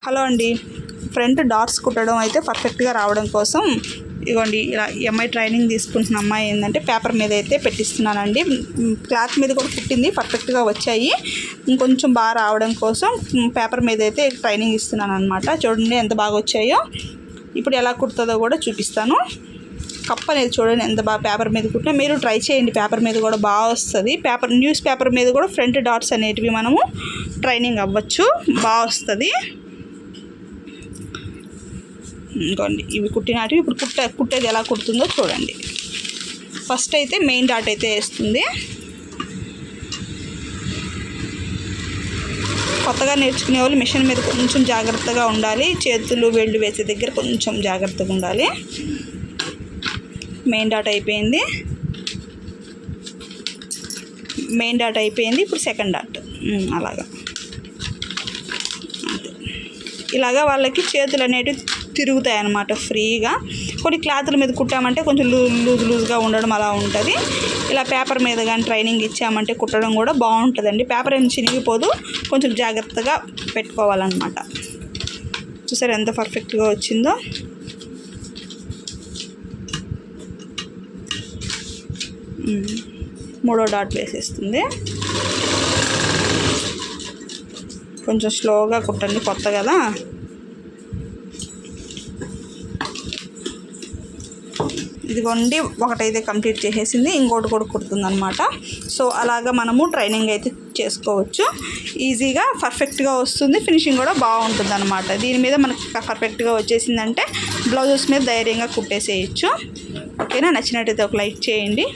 Hello అండి, front dots కుట్టడం అయితే పర్ఫెక్ట్గా రావడం కోసం ఇగోండి ఇలా ఎంఐ ట్రైనింగ్ తీసుకుంటున్న అమ్మాయి ఏంటంటే పేపర్ మీద అయితే పెట్టిస్తున్నానండి. క్లాత్ మీద కూడా కుట్టింది, పర్ఫెక్ట్గా వచ్చాయి. ఇంకొంచెం బాగా రావడం కోసం పేపర్ మీద అయితే ట్రైనింగ్ ఇస్తున్నాను అనమాట. చూడండి ఎంత బాగా వచ్చాయో. ఇప్పుడు ఎలా కుడుతుందో కూడా చూపిస్తాను. కప్ అనేది చూడండి ఎంత బాగా పేపర్ మీద కుట్టినా. మీరు ట్రై చేయండి, పేపర్ మీద కూడా బాగా వస్తుంది. న్యూస్ పేపర్ మీద కూడా ఫ్రంట్ డాట్స్ అనేటివి మనము ట్రైనింగ్ అవ్వచ్చు, బాగా వస్తుంది. ఇంకోండి ఇవి కుట్టినటివి. ఇప్పుడు కుట్టేది ఎలా కుడుతుందో చూడండి. ఫస్ట్ అయితే మెయిన్ డాట్ అయితే వేస్తుంది. కొత్తగా నేర్చుకునే వాళ్ళు మిషన్ మీద కొంచెం జాగ్రత్తగా ఉండాలి. చేతులు వేళ్ళు వేసే దగ్గర కొంచెం జాగ్రత్తగా ఉండాలి. మెయిన్ డాట్ అయిపోయింది. ఇప్పుడు సెకండ్ డాట్. ఇలాగా వాళ్ళకి చేతులు అనేటివి తిరుగుతాయి అన్నమాట ఫ్రీగా. కొన్ని క్లాతుల మీద కుట్టామంటే కొంచెం లూజ్గా ఉండడం అలా ఉంటుంది. ఇలా పేపర్ మీద కానీ ట్రైనింగ్ ఇచ్చామంటే కుట్టడం కూడా బాగుంటుందండి. పేపర్ ఏం చినిగిపోదు, కొంచెం జాగ్రత్తగా పెట్టుకోవాలన్నమాట. చూసారు ఎంత పర్ఫెక్ట్గా వచ్చిందో. మూడో డాట్ వేసేస్తుంది. కొంచెం స్లోగా కుట్టండి, కొత్త కదా. ఇదిగోండి ఒకటైతే కంప్లీట్ చేసేసింది, ఇంకోటి కూడా కుడుతుంది అనమాట. సో అలాగా మనము ట్రైనింగ్ అయితే చేసుకోవచ్చు. ఈజీగా పర్ఫెక్ట్గా వస్తుంది, ఫినిషింగ్ కూడా బాగుంటుంది అనమాట. దీని మీద మనకు పర్ఫెక్ట్గా వచ్చేసిందంటే బ్లౌజెస్ మీద ధైర్యంగా కుట్టేసేయచ్చు. ఓకేనా? నచ్చినట్టయితే ఒక లైక్ చేయండి.